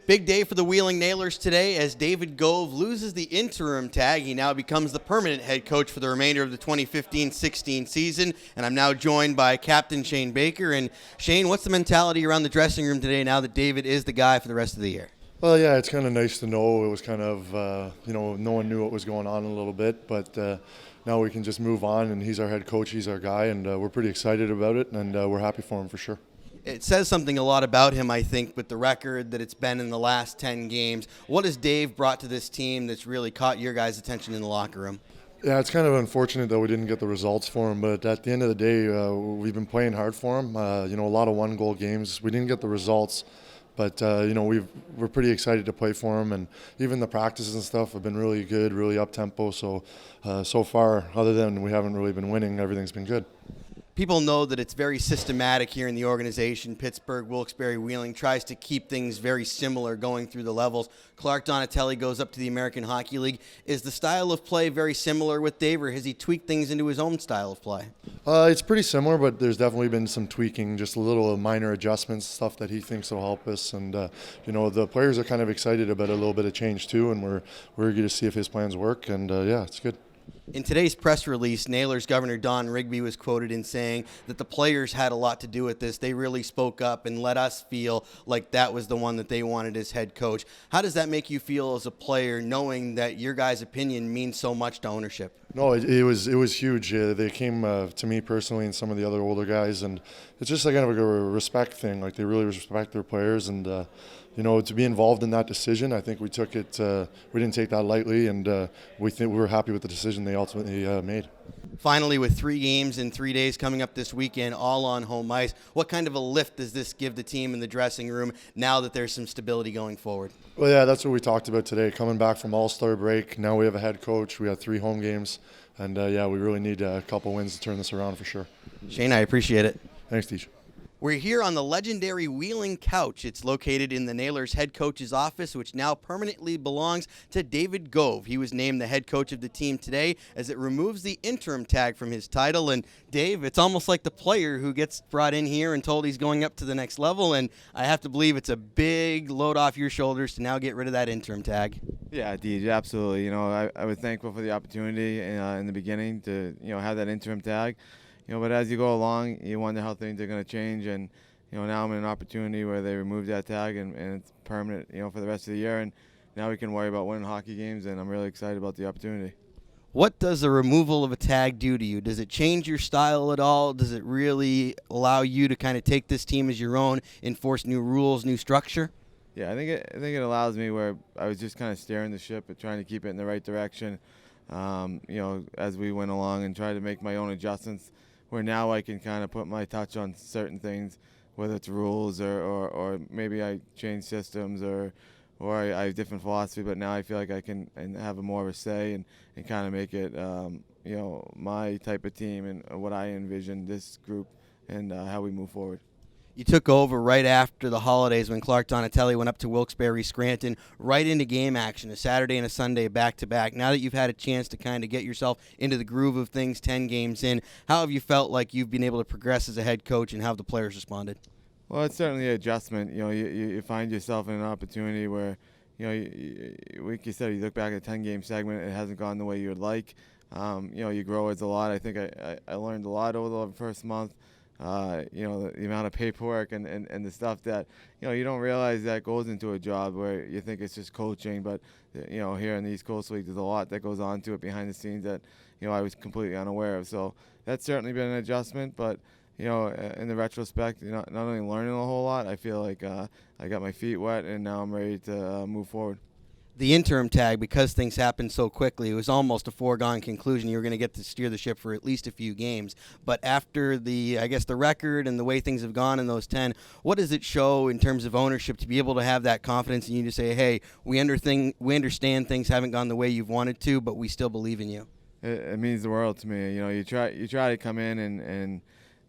Big day for the Wheeling Nailers today as David Gove loses the interim tag. He now becomes the permanent head coach for the remainder of the 2015-16 season. And I'm now joined by Captain Shane Bakker. And Shane, what's the mentality around the dressing room today now that David is the guy for the rest of the year? Well, yeah, it's kind of nice to know. It was kind of, no one knew what was going on a little bit, but now we can just move on, and he's our head coach, he's our guy, and we're pretty excited about it, and we're happy for him for sure. It says something a lot about him, I think, with the record that it's been in the last 10 games. What has Dave brought to this team that's really caught your guys' attention in the locker room? Yeah, it's kind of unfortunate that we didn't get the results for him, but at the end of the day, we've been playing hard for him. A lot of one-goal games. We didn't get the results, but we're pretty excited to play for him, and even the practices and stuff have been really good, really up-tempo. So far, other than we haven't really been winning, everything's been good. People know that it's very systematic here in the organization. Pittsburgh, Wilkes-Barre, Wheeling tries to keep things very similar going through the levels. Clark Donatelli goes up to the American Hockey League. Is the style of play very similar with Dave, or has he tweaked things into his own style of play? It's pretty similar, but there's definitely been some tweaking, just a little minor adjustments, stuff that he thinks will help us. And, the players are kind of excited about a little bit of change too, and we're eager to see if his plans work. And, it's good. In today's press release, Nailers Governor Don Rigby was quoted in saying that the players had a lot to do with this. They really spoke up and let us feel like that was the one that they wanted as head coach. How does that make you feel as a player, knowing that your guys' opinion means so much to ownership? No, it was huge. They came to me personally and some of the other older guys, and it's just like kind of a respect thing. Like, they really respect their players, and to be involved in that decision, I think we took it. We didn't take that lightly, and we were happy with the decision they ultimately made. Finally, with 3 games in 3 days coming up this weekend, all on home ice, what kind of a lift does this give the team in the dressing room now that there's some stability going forward? Well, yeah, that's what we talked about today. Coming back from All-Star break, now we have a head coach. We have 3 home games, and we really need a couple wins to turn this around for sure. Shane, I appreciate it. Thanks, DJ. We're here on the legendary Wheeling couch. It's located in the Nailers head coach's office, which now permanently belongs to David Gove. He was named the head coach of the team today as it removes the interim tag from his title. And Dave, it's almost like the player who gets brought in here and told he's going up to the next level. And I have to believe it's a big load off your shoulders to now get rid of that interim tag. Yeah, DJ, absolutely. I was thankful for the opportunity in the beginning to have that interim tag. But as you go along, you wonder how things are going to change, and now I'm in an opportunity where they remove that tag and it's permanent, for the rest of the year, and now we can worry about winning hockey games, and I'm really excited about the opportunity. What does the removal of a tag do to you? Does it change your style at all? Does it really allow you to kind of take this team as your own, enforce new rules, new structure? Yeah, I think it allows me where I was just kind of steering the ship and trying to keep it in the right direction, as we went along and tried to make my own adjustments, where now I can kind of put my touch on certain things, whether it's rules or maybe I change systems or I have different philosophy, but now I feel like I can and have more of a say and kind of make it, my type of team and what I envision this group and how we move forward. You took over right after the holidays when Clark Donatelli went up to Wilkes-Barre Scranton, right into game action, a Saturday and a Sunday back-to-back. Now that you've had a chance to kind of get yourself into the groove of things 10 games in, how have you felt like you've been able to progress as a head coach, and how have the players responded? Well, it's certainly an adjustment. You find yourself in an opportunity where, like you said, you look back at a 10-game segment, it hasn't gone the way you would like. You grow as a lot. I think I learned a lot over the first month. The amount of paperwork and the stuff that, you don't realize that goes into a job where you think it's just coaching. But, here in the East Coast League, there's a lot that goes on to it behind the scenes that, I was completely unaware of. So that's certainly been an adjustment. But, in the retrospect, not only learning a whole lot, I feel like I got my feet wet and now I'm ready to move forward. The interim tag, because things happened so quickly, it was almost a foregone conclusion you were going to get to steer the ship for at least a few games. But after the record and the way things have gone in those 10, what does it show in terms of ownership to be able to have that confidence in you to say, hey, we understand things haven't gone the way you've wanted to, but we still believe in you? It means the world to me. You try to come in and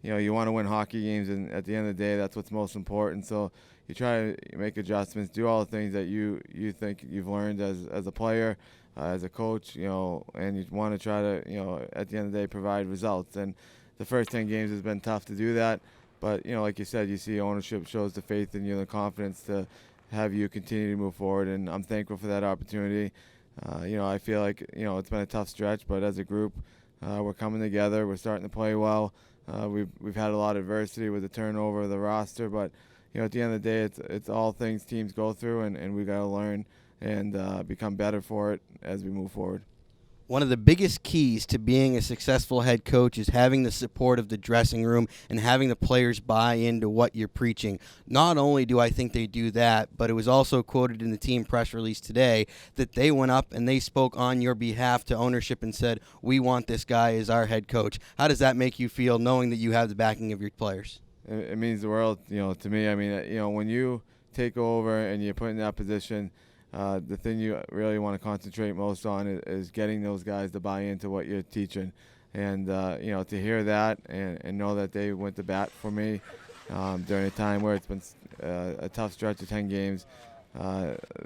you want to win hockey games, and at the end of the day, that's what's most important. So you try to make adjustments, do all the things that you think you've learned as a player, as a coach, and you want to try to, at the end of the day, provide results. And the first 10 games has been tough to do that, but, like you said, you see ownership shows the faith in you, the confidence to, have you continue to move forward, and I'm thankful for that opportunity. I feel like it's been a tough stretch, but as a group, we're coming together. We're starting to play well. We've had a lot of adversity with the turnover of the roster, but at the end of the day, it's all things teams go through, and we got to learn and become better for it as we move forward. One of the biggest keys to being a successful head coach is having the support of the dressing room and having the players buy into what you're preaching. Not only do I think they do that, but it was also quoted in the team press release today that they went up and they spoke on your behalf to ownership and said, we want this guy as our head coach. How does that make you feel knowing that you have the backing of your players? It means the world, to me. I mean, when you take over and you're put in that position, the thing you really want to concentrate most on is getting those guys to buy into what you're teaching. And, to hear that and know that they went to bat for me during a time where it's been a tough stretch of 10 games,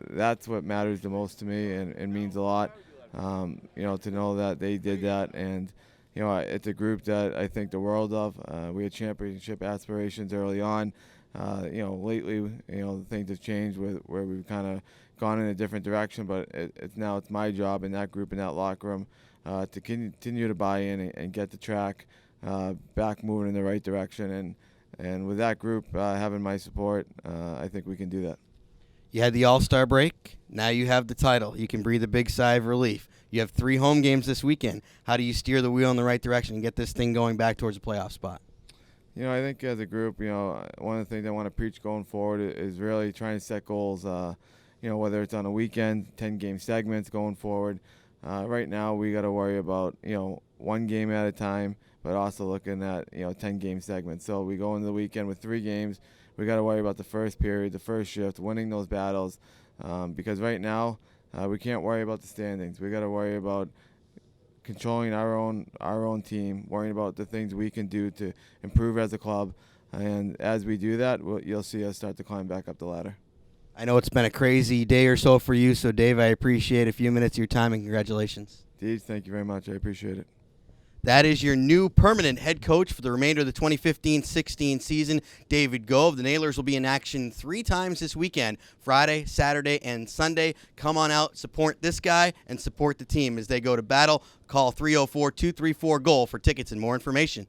that's what matters the most to me and means a lot, to know that they did that. And, it's a group that I think the world of. We had championship aspirations early on. Lately, things have changed where we've kind of gone in a different direction, but it's my job in that group, in that locker room, to continue to buy in and get the track back moving in the right direction. And with that group having my support, I think we can do that. You had the All-Star break. Now you have the title. You can breathe a big sigh of relief. You have 3 home games this weekend. How do you steer the wheel in the right direction and get this thing going back towards a playoff spot? I think as a group, one of the things I want to preach going forward is really trying to set goals, whether it's on a weekend, 10-game segments going forward. Right now we got to worry about, 1 game at a time, but also looking at, 10-game segments. So we go into the weekend with 3 games. We got to worry about the first period, the first shift, winning those battles, because right now we can't worry about the standings. We got to worry about controlling our own team, worrying about the things we can do to improve as a club. And as we do that, you'll see us start to climb back up the ladder. I know it's been a crazy day or so for you, so Dave, I appreciate a few minutes of your time, and congratulations. Deej, thank you very much. I appreciate it. That is your new permanent head coach for the remainder of the 2015-16 season, David Gove. The Nailers will be in action 3 times this weekend, Friday, Saturday, and Sunday. Come on out, support this guy, and support the team as they go to battle. Call 304-234-GOAL for tickets and more information.